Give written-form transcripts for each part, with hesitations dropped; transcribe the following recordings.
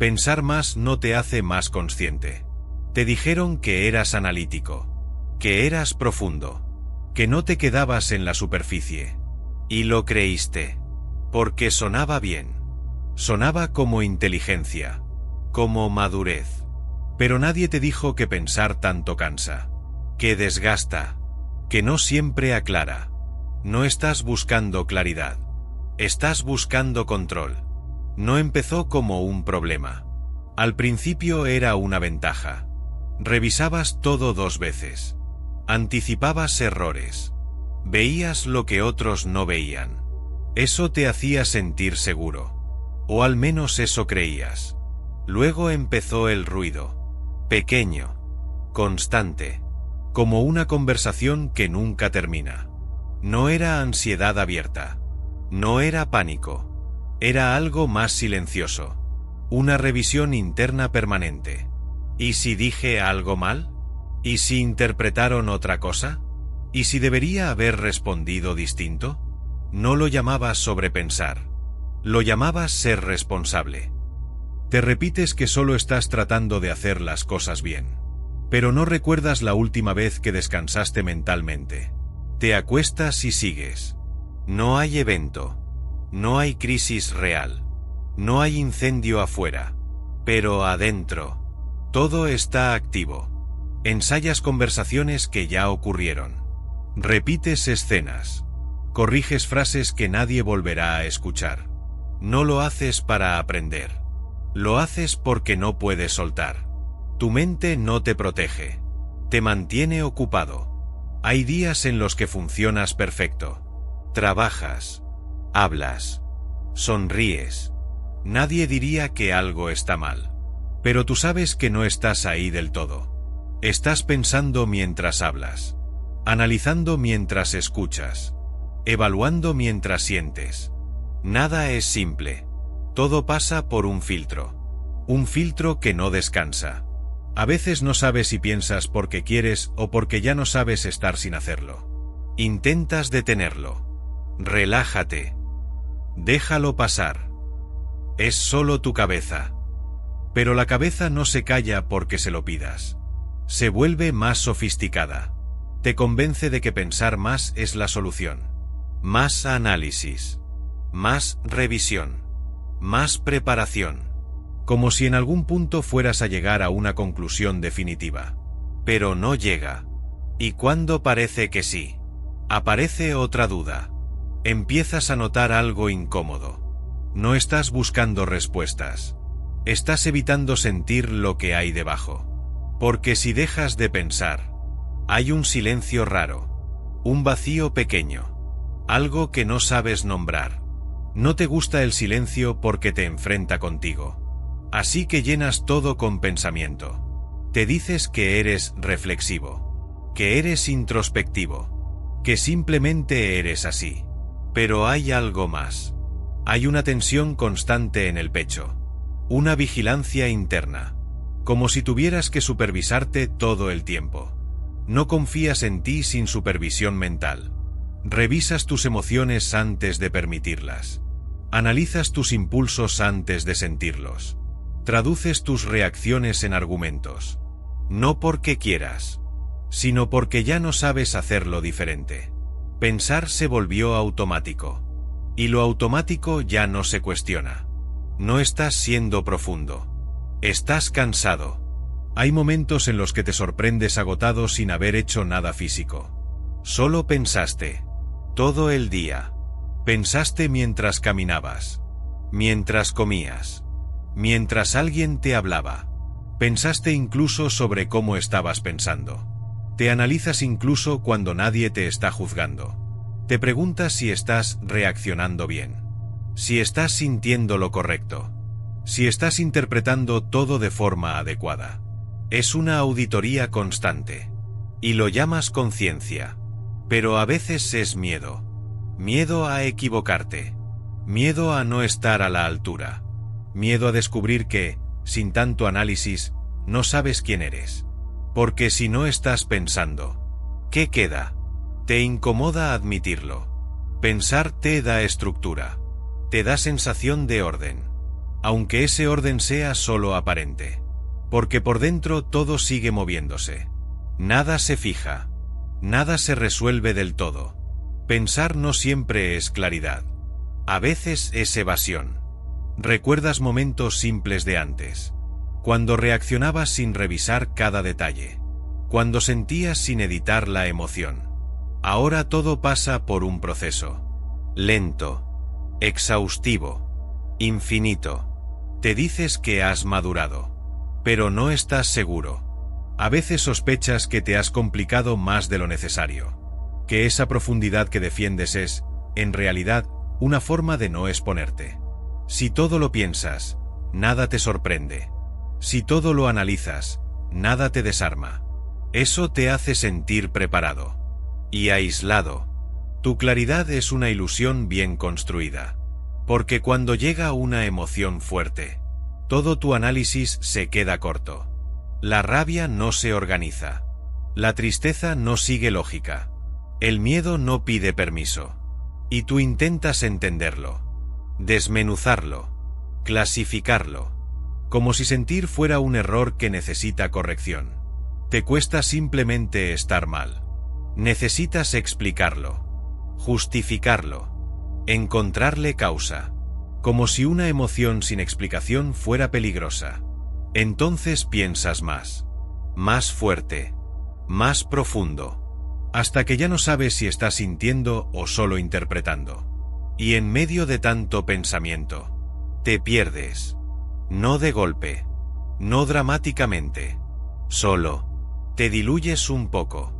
Pensar más no te hace más consciente. Te dijeron que eras analítico, que eras profundo, que no te quedabas en la superficie. Y lo creíste, porque sonaba bien. Sonaba como inteligencia, como madurez. Pero nadie te dijo que pensar tanto cansa, que desgasta, que no siempre aclara. No estás buscando claridad, estás buscando control. No empezó como un problema. Al principio era una ventaja. Revisabas todo 2 veces. Anticipabas errores. Veías lo que otros no veían. Eso te hacía sentir seguro. O al menos eso creías. Luego empezó el ruido. Pequeño. Constante. Como una conversación que nunca termina. No era ansiedad abierta. No era pánico. Era algo más silencioso. Una revisión interna permanente. ¿Y si dije algo mal? ¿Y si interpretaron otra cosa? ¿Y si debería haber respondido distinto? No lo llamabas sobrepensar. Lo llamabas ser responsable. Te repites que solo estás tratando de hacer las cosas bien. Pero no recuerdas la última vez que descansaste mentalmente. Te acuestas y sigues. No hay evento. No hay crisis real. No hay incendio afuera. Pero adentro, todo está activo. Ensayas conversaciones que ya ocurrieron. Repites escenas. Corriges frases que nadie volverá a escuchar. No lo haces para aprender. Lo haces porque no puedes soltar. Tu mente no te protege. Te mantiene ocupado. Hay días en los que funcionas perfecto. Trabajas. Hablas. Sonríes. Nadie diría que algo está mal. Pero tú sabes que no estás ahí del todo. Estás pensando mientras hablas. Analizando mientras escuchas. Evaluando mientras sientes. Nada es simple. Todo pasa por un filtro. Un filtro que no descansa. A veces no sabes si piensas porque quieres o porque ya no sabes estar sin hacerlo. Intentas detenerlo. Relájate. Déjalo pasar. Es solo tu cabeza. Pero la cabeza no se calla porque se lo pidas. Se vuelve más sofisticada. Te convence de que pensar más es la solución. Más análisis. Más revisión. Más preparación. Como si en algún punto fueras a llegar a una conclusión definitiva. Pero no llega. Y cuando parece que sí, aparece otra duda. Empiezas a notar algo incómodo. No estás buscando respuestas. Estás evitando sentir lo que hay debajo. Porque si dejas de pensar, hay un silencio raro. Un vacío pequeño. Algo que no sabes nombrar. No te gusta el silencio porque te enfrenta contigo. Así que llenas todo con pensamiento. Te dices que eres reflexivo. Que eres introspectivo. Que simplemente eres así. Pero hay algo más. Hay una tensión constante en el pecho. Una vigilancia interna. Como si tuvieras que supervisarte todo el tiempo. No confías en ti sin supervisión mental. Revisas tus emociones antes de permitirlas. Analizas tus impulsos antes de sentirlos. Traduces tus reacciones en argumentos. No porque quieras, sino porque ya no sabes hacerlo diferente. Pensar se volvió automático. Y lo automático ya no se cuestiona. No estás siendo profundo. Estás cansado. Hay momentos en los que te sorprendes agotado sin haber hecho nada físico. Solo pensaste. Todo el día. Pensaste mientras caminabas. Mientras comías. Mientras alguien te hablaba. Pensaste incluso sobre cómo estabas pensando. Te analizas incluso cuando nadie te está juzgando. Te preguntas si estás reaccionando bien. Si estás sintiendo lo correcto. Si estás interpretando todo de forma adecuada. Es una auditoría constante. Y lo llamas conciencia. Pero a veces es miedo. Miedo a equivocarte. Miedo a no estar a la altura. Miedo a descubrir que, sin tanto análisis, no sabes quién eres. Porque si no estás pensando, ¿qué queda? Te incomoda admitirlo. Pensar te da estructura. Te da sensación de orden. aunque ese orden sea solo aparente. Porque por dentro todo sigue moviéndose. Nada se fija. Nada se resuelve del todo. Pensar no siempre es claridad. A veces es evasión. ¿Recuerdas momentos simples de antes? Cuando reaccionabas sin revisar cada detalle. Cuando sentías sin editar la emoción. Ahora todo pasa por un proceso. Lento. Exhaustivo. Infinito. Te dices que has madurado. Pero no estás seguro. A veces sospechas que te has complicado más de lo necesario. Que esa profundidad que defiendes es, en realidad, una forma de no exponerte. Si todo lo piensas, nada te sorprende. Si todo lo analizas, nada te desarma. Eso te hace sentir preparado. Y aislado. Tu claridad es una ilusión bien construida. Porque cuando llega una emoción fuerte, todo tu análisis se queda corto. La rabia no se organiza. La tristeza no sigue lógica. El miedo no pide permiso. Y tú intentas entenderlo. Desmenuzarlo. Clasificarlo. Como si sentir fuera un error que necesita corrección. Te cuesta simplemente estar mal. Necesitas explicarlo. Justificarlo. Encontrarle causa. Como si una emoción sin explicación fuera peligrosa. Entonces piensas más. Más fuerte. Más profundo. Hasta que ya no sabes si estás sintiendo o solo interpretando. Y en medio de tanto pensamiento, te pierdes. No de golpe. No dramáticamente. Solo. Te diluyes un poco.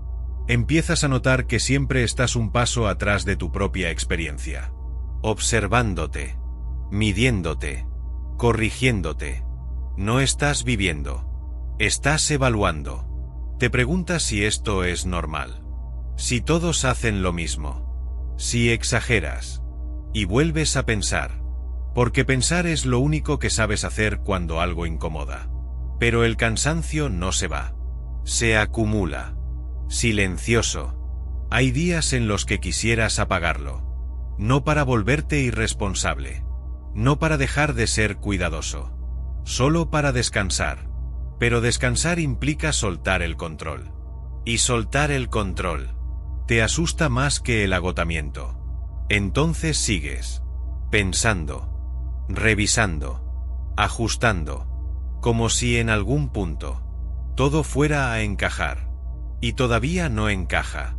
Empiezas a notar que siempre estás un paso atrás de tu propia experiencia. Observándote. Midiéndote. Corrigiéndote. No estás viviendo. Estás evaluando. Te preguntas si esto es normal. Si todos hacen lo mismo. Si exageras. Y vuelves a pensar. Porque pensar es lo único que sabes hacer cuando algo incomoda. Pero el cansancio no se va. Se acumula. Silencioso. Hay días en los que quisieras apagarlo. No para volverte irresponsable. No para dejar de ser cuidadoso. Solo para descansar. Pero descansar implica soltar el control. Y soltar el control te asusta más que el agotamiento. Entonces sigues. Pensando. Revisando. Ajustando. Como si en algún punto todo fuera a encajar. Y todavía no encaja.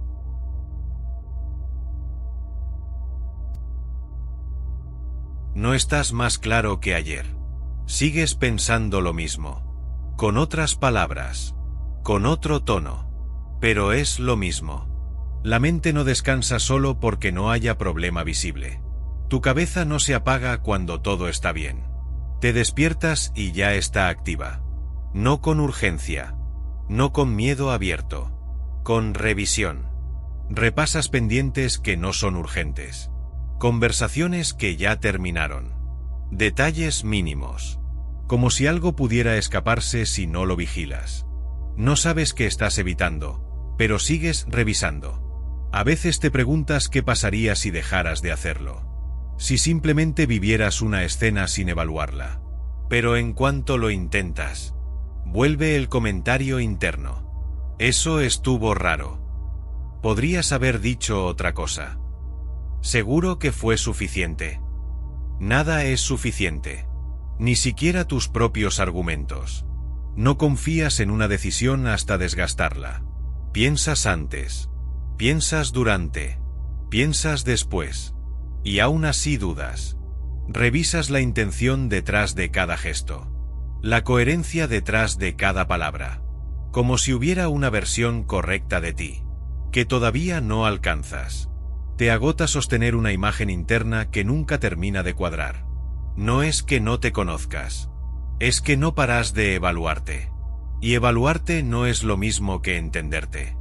No estás más claro que ayer. Sigues pensando lo mismo. Con otras palabras. Con otro tono. Pero es lo mismo. La mente no descansa solo porque no haya problema visible. Tu cabeza no se apaga cuando todo está bien. Te despiertas y ya está activa. No con urgencia. No con miedo abierto. Con revisión. Repasas pendientes que no son urgentes. Conversaciones que ya terminaron. Detalles mínimos. Como si algo pudiera escaparse si no lo vigilas. No sabes qué estás evitando, pero sigues revisando. A veces te preguntas qué pasaría si dejaras de hacerlo. Si simplemente vivieras una escena sin evaluarla. Pero en cuanto lo intentas, vuelve el comentario interno. Eso estuvo raro. Podrías haber dicho otra cosa. Seguro que fue suficiente. Nada es suficiente. Ni siquiera tus propios argumentos. No confías en una decisión hasta desgastarla. Piensas antes. Piensas durante. Piensas después. Y aún así dudas. Revisas la intención detrás de cada gesto. La coherencia detrás de cada palabra. Como si hubiera una versión correcta de ti. Que todavía no alcanzas. Te agota sostener una imagen interna que nunca termina de cuadrar. No es que no te conozcas. Es que no paras de evaluarte. Y evaluarte no es lo mismo que entenderte.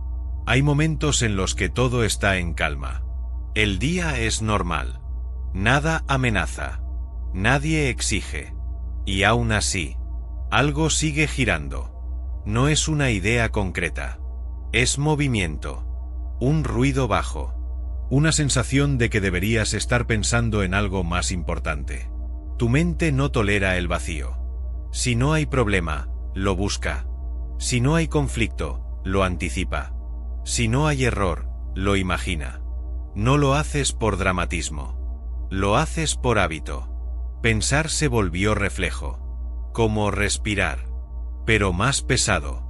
Hay momentos en los que todo está en calma. El día es normal. Nada amenaza. Nadie exige. Y aún así, algo sigue girando. No es una idea concreta. Es movimiento. Un ruido bajo. Una sensación de que deberías estar pensando en algo más importante. Tu mente no tolera el vacío. Si no hay problema, lo busca. Si no hay conflicto, lo anticipa. Si no hay error, lo imagina. No lo haces por dramatismo. Lo haces por hábito. Pensar se volvió reflejo. Como respirar. Pero más pesado.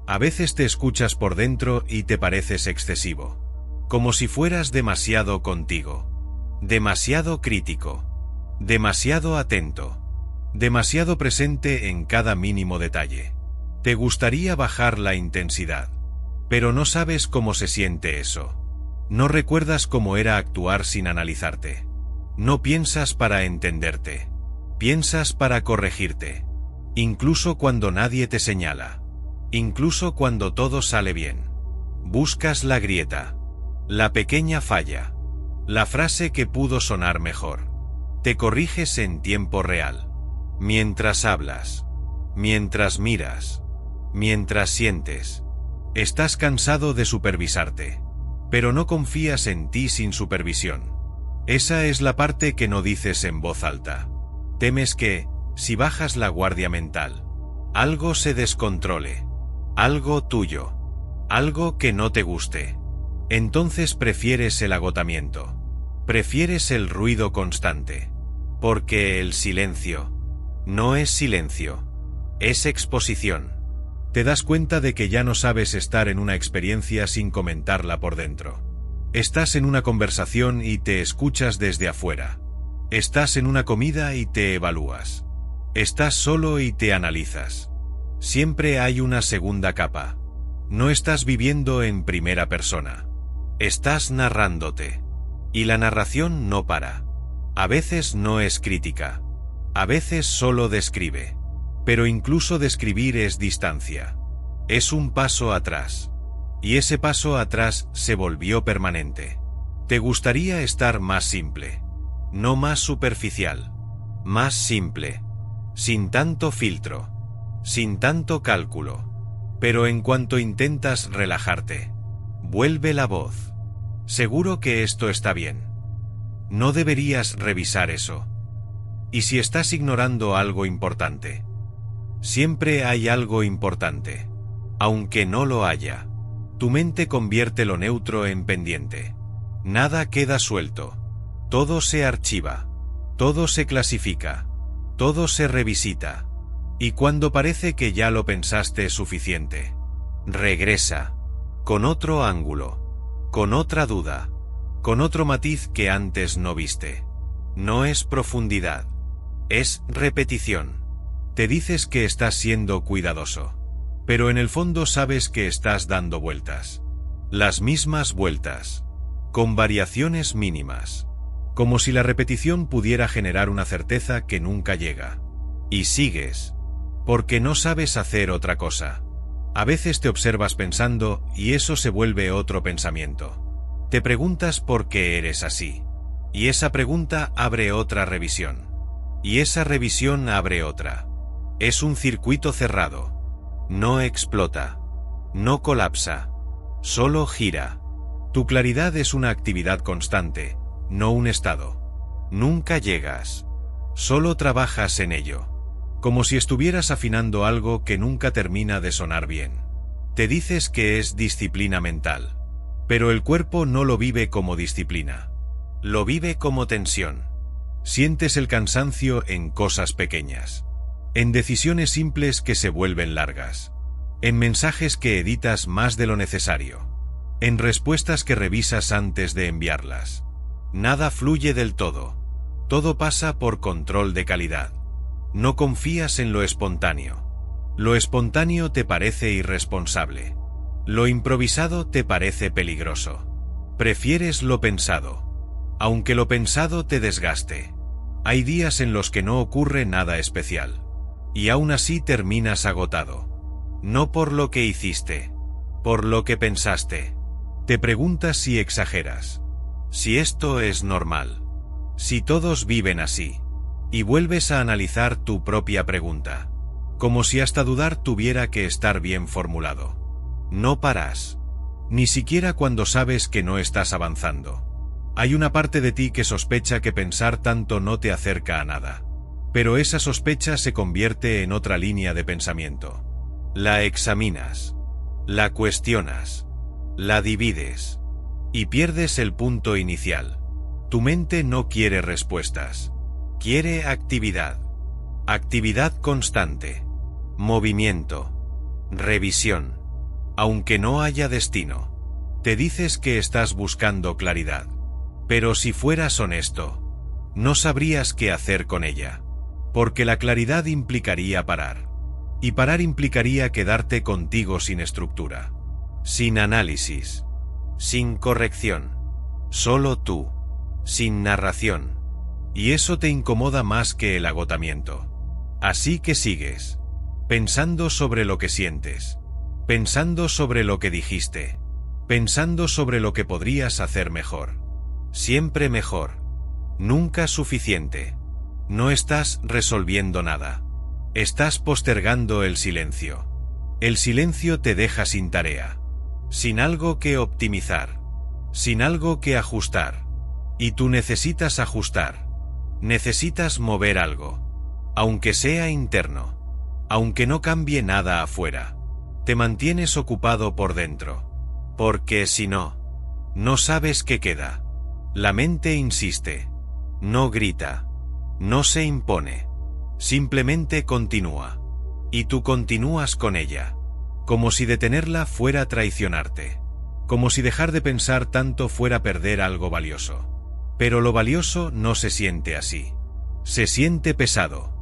A veces te escuchas por dentro y te pareces excesivo. Como si fueras demasiado contigo. Demasiado crítico. Demasiado atento. Demasiado presente en cada mínimo detalle. Te gustaría bajar la intensidad. Pero no sabes cómo se siente eso. No recuerdas cómo era actuar sin analizarte. No piensas para entenderte. Piensas para corregirte. Incluso cuando nadie te señala. Incluso cuando todo sale bien. Buscas la grieta. La pequeña falla. La frase que pudo sonar mejor. Te corriges en tiempo real. Mientras hablas. Mientras miras. Mientras sientes. Estás cansado de supervisarte. Pero no confías en ti sin supervisión. Esa es la parte que no dices en voz alta. Temes que, si bajas la guardia mental, algo se descontrole. Algo tuyo. Algo que no te guste. Entonces prefieres el agotamiento. Prefieres el ruido constante. Porque el silencio no es silencio. Es exposición. Te das cuenta de que ya no sabes estar en una experiencia sin comentarla por dentro. Estás en una conversación y te escuchas desde afuera. Estás en una comida y te evalúas. Estás solo y te analizas. Siempre hay una segunda capa. No estás viviendo en primera persona. Estás narrándote. Y la narración no para. A veces no es crítica. A veces solo describe. Pero incluso describir es distancia. Es un paso atrás. Y ese paso atrás se volvió permanente. Te gustaría estar más simple. No más superficial. Más simple. Sin tanto filtro. Sin tanto cálculo. Pero en cuanto intentas relajarte, vuelve la voz. Seguro que esto está bien. No deberías revisar eso. ¿Y si estás ignorando algo importante? Siempre hay algo importante. Aunque no lo haya. Tu mente convierte lo neutro en pendiente. Nada queda suelto. Todo se archiva. Todo se clasifica. Todo se revisita. Y cuando parece que ya lo pensaste suficiente, regresa. Con otro ángulo. Con otra duda. Con otro matiz que antes no viste. No es profundidad. Es repetición. Te dices que estás siendo cuidadoso. Pero en el fondo sabes que estás dando vueltas. Las mismas vueltas. Con variaciones mínimas. Como si la repetición pudiera generar una certeza que nunca llega. Y sigues. Porque no sabes hacer otra cosa. A veces te observas pensando y eso se vuelve otro pensamiento. Te preguntas por qué eres así. Y esa pregunta abre otra revisión. Y esa revisión abre otra. Es un circuito cerrado. No explota. No colapsa. Solo gira. Tu claridad es una actividad constante, no un estado. Nunca llegas. Solo trabajas en ello. Como si estuvieras afinando algo que nunca termina de sonar bien. Te dices que es disciplina mental. Pero el cuerpo no lo vive como disciplina. Lo vive como tensión. Sientes el cansancio en cosas pequeñas. En decisiones simples que se vuelven largas. En mensajes que editas más de lo necesario. En respuestas que revisas antes de enviarlas. Nada fluye del todo. Todo pasa por control de calidad. No confías en lo espontáneo. Lo espontáneo te parece irresponsable. Lo improvisado te parece peligroso. Prefieres lo pensado. Aunque lo pensado te desgaste. Hay días en los que no ocurre nada especial. Y aún así terminas agotado. No por lo que hiciste. Por lo que pensaste. Te preguntas si exageras. Si esto es normal. Si todos viven así. Y vuelves a analizar tu propia pregunta. Como si hasta dudar tuviera que estar bien formulado. No paras. Ni siquiera cuando sabes que no estás avanzando. Hay una parte de ti que sospecha que pensar tanto no te acerca a nada. Pero esa sospecha se convierte en otra línea de pensamiento. La examinas, la cuestionas, la divides y pierdes el punto inicial. Tu mente no quiere respuestas, quiere actividad. Actividad constante, movimiento, revisión. Aunque no haya destino, te dices que estás buscando claridad. Pero si fueras honesto, no sabrías qué hacer con ella. Porque la claridad implicaría parar. Y parar implicaría quedarte contigo sin estructura, sin análisis, sin corrección. Solo tú, sin narración. Y eso te incomoda más que el agotamiento. Así que sigues, pensando sobre lo que sientes, pensando sobre lo que dijiste, pensando sobre lo que podrías hacer mejor. Siempre mejor, nunca suficiente. No estás resolviendo nada. Estás postergando el silencio. El silencio te deja sin tarea, sin algo que optimizar, sin algo que ajustar. Y tú necesitas ajustar, necesitas mover algo. Aunque sea interno, aunque no cambie nada afuera, te mantienes ocupado por dentro. Porque si no, no sabes qué queda. La mente insiste, no grita, no se impone, simplemente continúa. Y tú continúas con ella, como si detenerla fuera traicionarte, como si dejar de pensar tanto fuera perder algo valioso. Pero lo valioso no se siente así. Se siente pesado.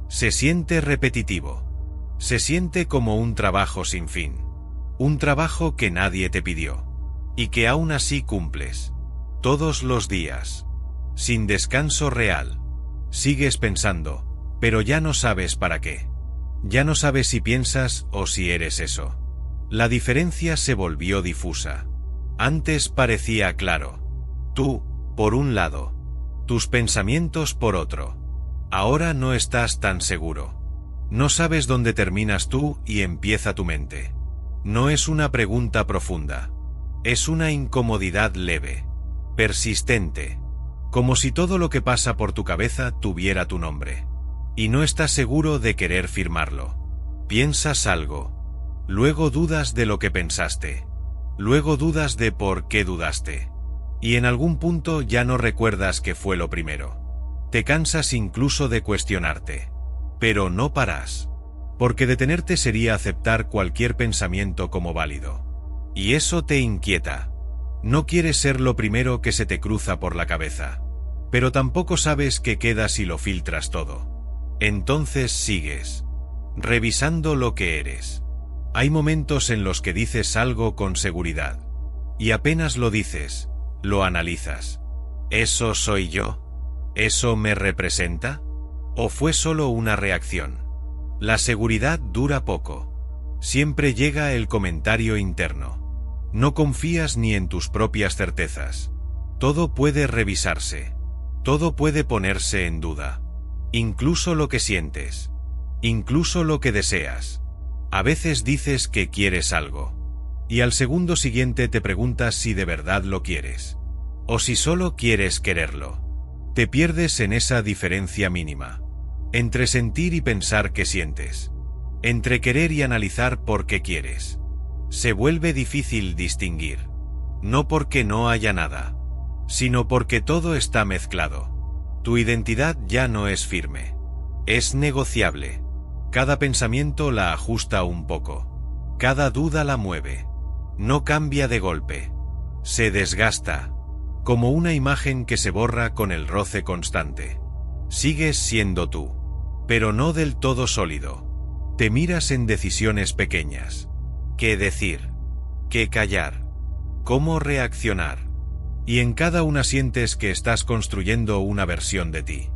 Se siente repetitivo. Se siente como un trabajo sin fin. Un trabajo que nadie te pidió. Y que aún así cumples. Todos los días. Sin descanso real. Sigues pensando, pero ya no sabes para qué. Ya no sabes si piensas o si eres eso. La diferencia se volvió difusa. Antes parecía claro. Tú, por un lado. Tus pensamientos por otro. Ahora no estás tan seguro. No sabes dónde terminas tú y empieza tu mente. No es una pregunta profunda. Es una incomodidad leve, persistente, como si todo lo que pasa por tu cabeza tuviera tu nombre. Y no estás seguro de querer firmarlo. Piensas algo. Luego dudas de lo que pensaste. Luego dudas de por qué dudaste. Y en algún punto ya no recuerdas qué fue lo primero. Te cansas incluso de cuestionarte. Pero no paras. Porque detenerte sería aceptar cualquier pensamiento como válido. Y eso te inquieta. No quieres ser lo primero que se te cruza por la cabeza. Pero tampoco sabes qué queda si lo filtras todo. Entonces sigues, revisando lo que eres. Hay momentos en los que dices algo con seguridad. Y apenas lo dices, lo analizas. ¿Eso soy yo? ¿Eso me representa? ¿O fue solo una reacción? La seguridad dura poco. Siempre llega el comentario interno. No confías ni en tus propias certezas. Todo puede revisarse. Todo puede ponerse en duda. Incluso lo que sientes. Incluso lo que deseas. A veces dices que quieres algo. Y al segundo siguiente te preguntas si de verdad lo quieres. O si solo quieres quererlo. Te pierdes en esa diferencia mínima. Entre sentir y pensar que sientes. Entre querer y analizar por qué quieres. Se vuelve difícil distinguir. No porque no haya nada, sino porque todo está mezclado. Tu identidad ya no es firme. Es negociable. Cada pensamiento la ajusta un poco. Cada duda la mueve. No cambia de golpe. Se desgasta. Como una imagen que se borra con el roce constante. Sigues siendo tú, pero no del todo sólido. Te miras en decisiones pequeñas. ¿Qué decir? ¿Qué callar? ¿Cómo reaccionar? Y en cada una sientes que estás construyendo una versión de ti.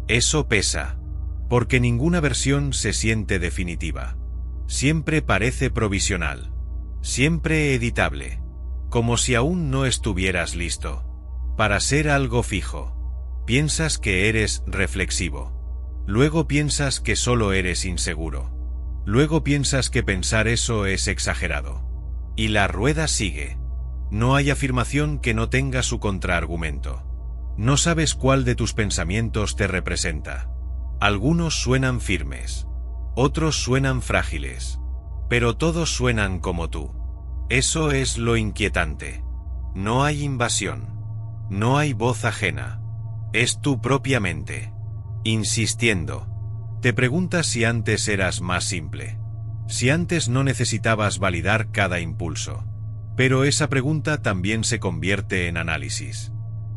Eso pesa, porque ninguna versión se siente definitiva. Siempre parece provisional. Siempre editable. Como si aún no estuvieras listo para ser algo fijo. Piensas que eres reflexivo. Luego piensas que solo eres inseguro. Luego piensas que pensar eso es exagerado. Y la rueda sigue. No hay afirmación que no tenga su contraargumento. No sabes cuál de tus pensamientos te representa. Algunos suenan firmes, otros suenan frágiles, pero todos suenan como tú. Eso es lo inquietante. No hay invasión, no hay voz ajena. Es tu propia mente, insistiendo. Te preguntas si antes eras más simple, si antes no necesitabas validar cada impulso. Pero esa pregunta también se convierte en análisis.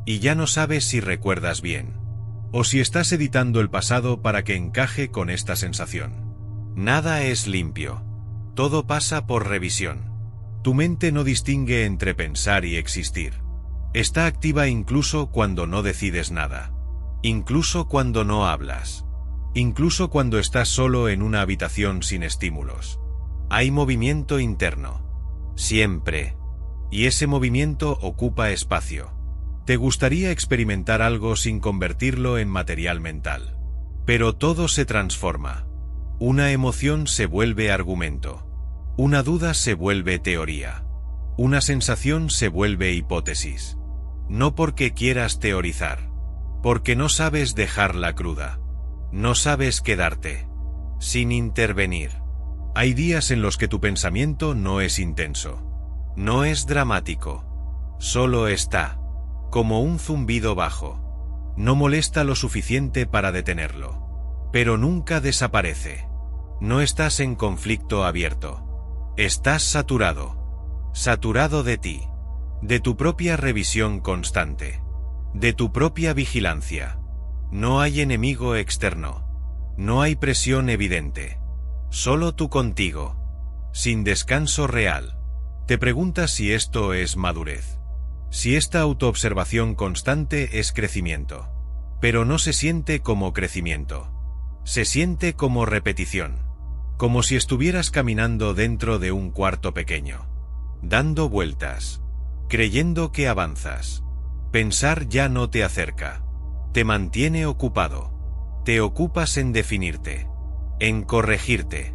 Y ya no sabes si recuerdas bien, o si estás editando el pasado para que encaje con esta sensación. Nada es limpio. Todo pasa por revisión. Tu mente no distingue entre pensar y existir. Está activa incluso cuando no decides nada. Incluso cuando no hablas. Incluso cuando estás solo en una habitación sin estímulos. Hay movimiento interno. Siempre. Y ese movimiento ocupa espacio. Te gustaría experimentar algo sin convertirlo en material mental. Pero todo se transforma. Una emoción se vuelve argumento. Una duda se vuelve teoría. Una sensación se vuelve hipótesis. No porque quieras teorizar. Porque no sabes dejarla cruda. No sabes quedarte. Sin intervenir. Hay días en los que tu pensamiento no es intenso. No es dramático. Solo está. Como un zumbido bajo. No molesta lo suficiente para detenerlo. Pero nunca desaparece. No estás en conflicto abierto. Estás saturado. Saturado de ti. De tu propia revisión constante. De tu propia vigilancia. No hay enemigo externo. No hay presión evidente. Solo tú contigo. Sin descanso real. Te preguntas si esto es madurez. Si esta autoobservación constante es crecimiento. Pero no se siente como crecimiento. Se siente como repetición. Como si estuvieras caminando dentro de un cuarto pequeño. Dando vueltas. Creyendo que avanzas. Pensar ya no te acerca. Te mantiene ocupado. Te ocupas en definirte. En corregirte.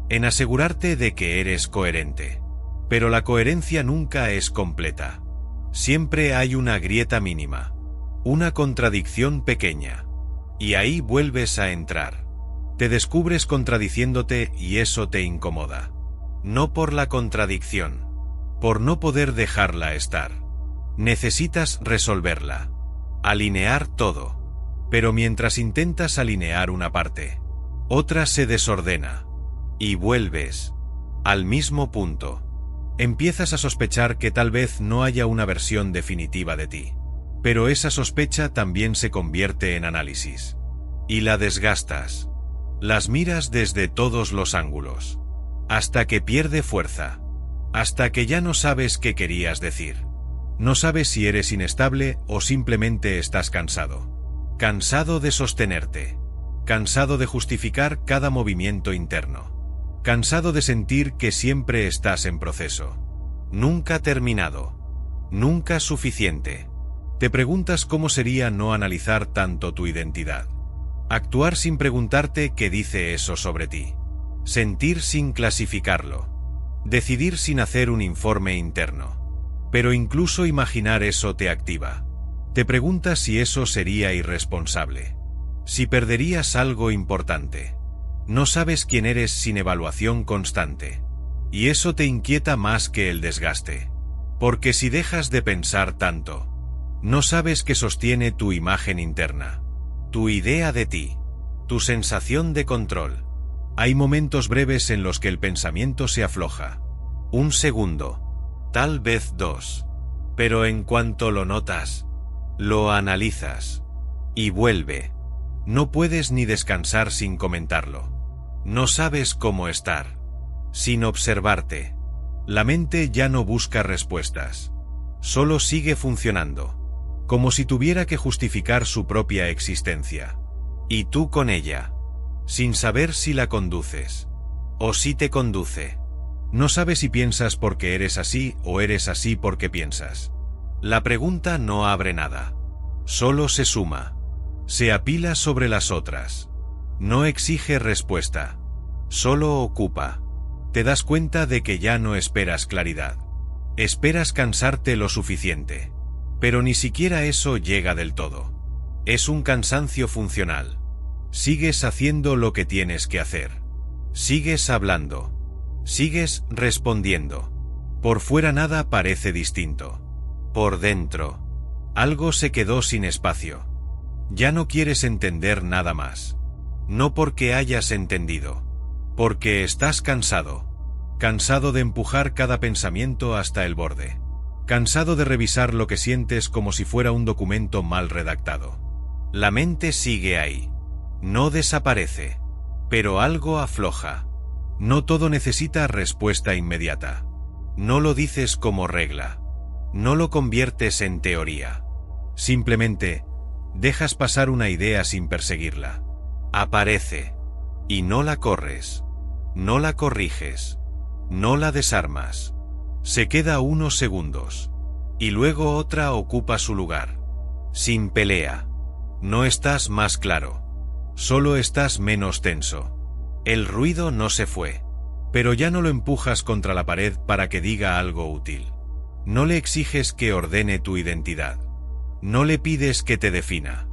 En asegurarte de que eres coherente. Pero la coherencia nunca es completa. Siempre hay una grieta mínima. Una contradicción pequeña. Y ahí vuelves a entrar. Te descubres contradiciéndote y eso te incomoda. No por la contradicción. Por no poder dejarla estar. Necesitas resolverla. Alinear todo. Pero mientras intentas alinear una parte, otra se desordena. Y vuelves. Al mismo punto. Empiezas a sospechar que tal vez no haya una versión definitiva de ti. Pero esa sospecha también se convierte en análisis. Y la desgastas. Las miras desde todos los ángulos. Hasta que pierde fuerza. Hasta que ya no sabes qué querías decir. No sabes si eres inestable o simplemente estás cansado. Cansado de sostenerte. Cansado de justificar cada movimiento interno. Cansado de sentir que siempre estás en proceso. Nunca terminado. Nunca suficiente. Te preguntas cómo sería no analizar tanto tu identidad. Actuar sin preguntarte qué dice eso sobre ti. Sentir sin clasificarlo. Decidir sin hacer un informe interno. Pero incluso imaginar eso te activa. Te preguntas si eso sería irresponsable. Si perderías algo importante. No sabes quién eres sin evaluación constante. Y eso te inquieta más que el desgaste. Porque si dejas de pensar tanto, no sabes qué sostiene tu imagen interna. Tu idea de ti. Tu sensación de control. Hay momentos breves en los que el pensamiento se afloja. 1 segundo. Tal vez 2. Pero en cuanto lo notas, lo analizas. Y vuelve. No puedes ni descansar sin comentarlo. No sabes cómo estar. Sin observarte. La mente ya no busca respuestas. Solo sigue funcionando. Como si tuviera que justificar su propia existencia. Y tú con ella. Sin saber si la conduces. O si te conduce. No sabes si piensas porque eres así o eres así porque piensas. La pregunta no abre nada. Solo se suma. Se apila sobre las otras. No exige respuesta. Solo ocupa. Te das cuenta de que ya no esperas claridad. Esperas cansarte lo suficiente. Pero ni siquiera eso llega del todo. Es un cansancio funcional. Sigues haciendo lo que tienes que hacer. Sigues hablando. Sigues respondiendo. Por fuera nada parece distinto. Por dentro, algo se quedó sin espacio. Ya no quieres entender nada más. No porque hayas entendido. Porque estás cansado. Cansado de empujar cada pensamiento hasta el borde. Cansado de revisar lo que sientes como si fuera un documento mal redactado. La mente sigue ahí. No desaparece. Pero algo afloja. No todo necesita respuesta inmediata. No lo dices como regla. No lo conviertes en teoría. Simplemente, dejas pasar una idea sin perseguirla. Aparece. Y no la corres. No la corriges. No la desarmas. Se queda unos segundos. Y luego otra ocupa su lugar. Sin pelea. No estás más claro. Solo estás menos tenso. El ruido no se fue. Pero ya no lo empujas contra la pared para que diga algo útil. No le exiges que ordene tu identidad. No le pides que te defina.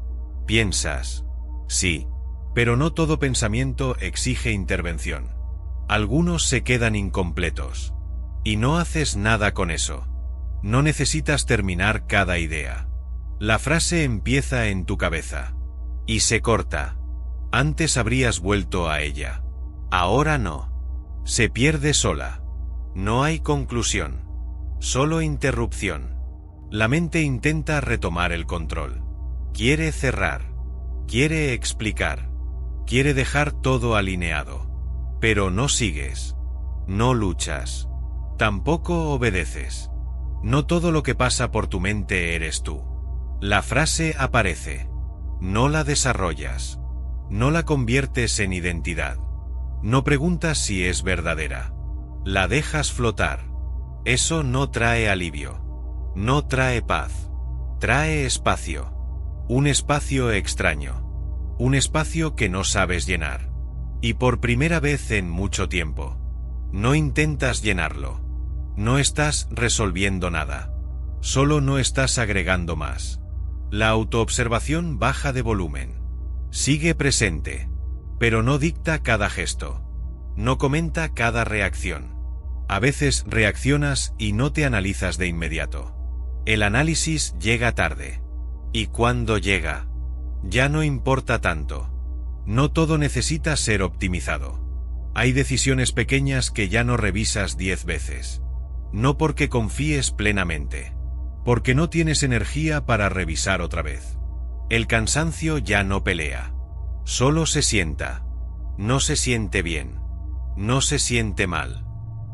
Piensas. Sí. Pero no todo pensamiento exige intervención. Algunos se quedan incompletos. Y no haces nada con eso. No necesitas terminar cada idea. La frase empieza en tu cabeza. Y se corta. Antes habrías vuelto a ella. Ahora no. Se pierde sola. No hay conclusión. Solo interrupción. La mente intenta retomar el control. Quiere cerrar. Quiere explicar. Quiere dejar todo alineado. Pero no sigues. No luchas. Tampoco obedeces. No todo lo que pasa por tu mente eres tú. La frase aparece. No la desarrollas. No la conviertes en identidad. No preguntas si es verdadera. La dejas flotar. Eso no trae alivio. No trae paz. Trae espacio. Un espacio extraño. Un espacio que no sabes llenar. Y por primera vez en mucho tiempo. No intentas llenarlo. No estás resolviendo nada. Solo no estás agregando más. La autoobservación baja de volumen. Sigue presente. Pero no dicta cada gesto. No comenta cada reacción. A veces reaccionas y no te analizas de inmediato. El análisis llega tarde. Y cuando llega, ya no importa tanto. No todo necesita ser optimizado. Hay decisiones pequeñas que ya no revisas 10 veces. No porque confíes plenamente. Porque no tienes energía para revisar otra vez. El cansancio ya no pelea. Solo se sienta. No se siente bien. No se siente mal.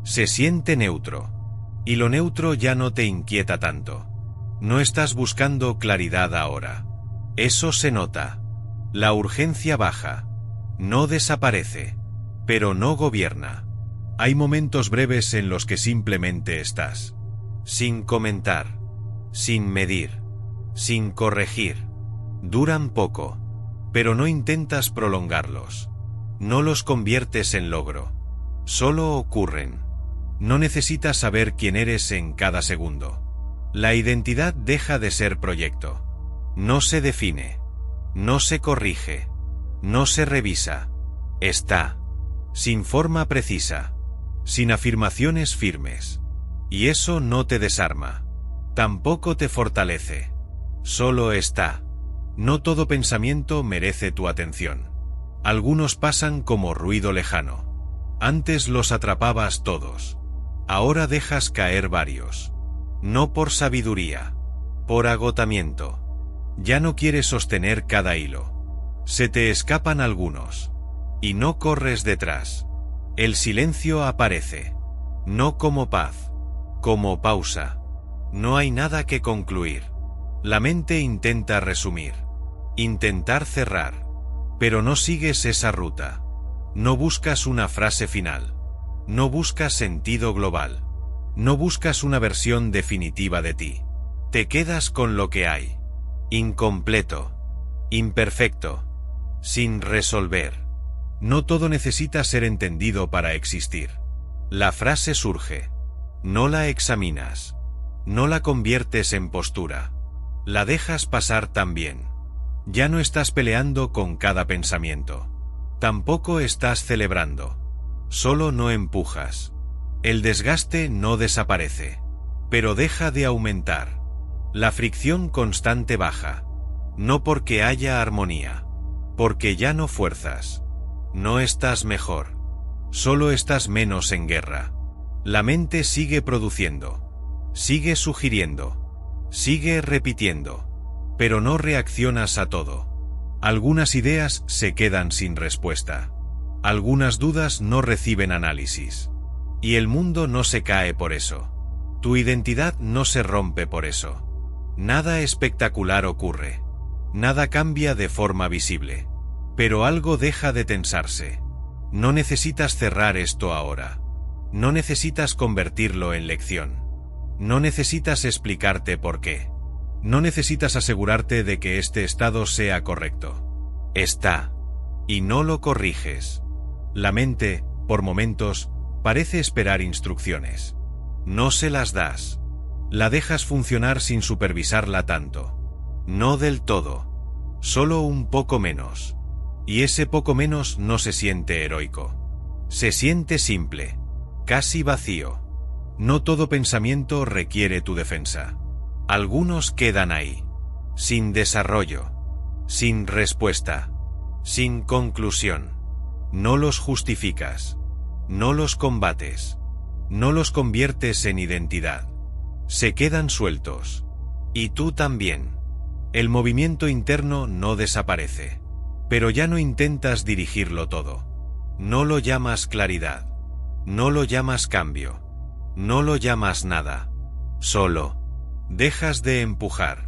Se siente neutro. Y lo neutro ya no te inquieta tanto. No estás buscando claridad ahora. Eso se nota. La urgencia baja. No desaparece. Pero no gobierna. Hay momentos breves en los que simplemente estás. Sin comentar. Sin medir. Sin corregir. Duran poco. Pero no intentas prolongarlos. No los conviertes en logro. Solo ocurren. No necesitas saber quién eres en cada segundo. La identidad deja de ser proyecto. No se define. No se corrige. No se revisa. Está. Sin forma precisa. Sin afirmaciones firmes. Y eso no te desarma. Tampoco te fortalece. Solo está. No todo pensamiento merece tu atención. Algunos pasan como ruido lejano. Antes los atrapabas todos. Ahora dejas caer varios. No por sabiduría. Por agotamiento. Ya no quieres sostener cada hilo. Se te escapan algunos. Y no corres detrás. El silencio aparece. No como paz. Como pausa. No hay nada que concluir. La mente intenta resumir. Intentar cerrar. Pero no sigues esa ruta. No buscas una frase final. No buscas sentido global. No buscas una versión definitiva de ti. Te quedas con lo que hay. Incompleto. Imperfecto. Sin resolver. No todo necesita ser entendido para existir. La frase surge. No la examinas. No la conviertes en postura. La dejas pasar también. Ya no estás peleando con cada pensamiento. Tampoco estás celebrando. Solo no empujas. El desgaste no desaparece, pero deja de aumentar. La fricción constante baja. No porque haya armonía, porque ya no fuerzas. No estás mejor. Solo estás menos en guerra. La mente sigue produciendo. Sigue sugiriendo. Sigue repitiendo. Pero no reaccionas a todo. Algunas ideas se quedan sin respuesta. Algunas dudas no reciben análisis. Y el mundo no se cae por eso. Tu identidad no se rompe por eso. Nada espectacular ocurre. Nada cambia de forma visible. Pero algo deja de tensarse. No necesitas cerrar esto ahora. No necesitas convertirlo en lección. No necesitas explicarte por qué. No necesitas asegurarte de que este estado sea correcto. Está. Y no lo corriges. La mente, por momentos, parece esperar instrucciones. No se las das. La dejas funcionar sin supervisarla tanto. No del todo. Solo un poco menos. Y ese poco menos no se siente heroico. Se siente simple. Casi vacío. No todo pensamiento requiere tu defensa. Algunos quedan ahí. Sin desarrollo. Sin respuesta. Sin conclusión. No los justificas. No los combates. No los conviertes en identidad. Se quedan sueltos. Y tú también. El movimiento interno no desaparece. Pero ya no intentas dirigirlo todo. No lo llamas claridad. No lo llamas cambio. No lo llamas nada. Solo dejas de empujar.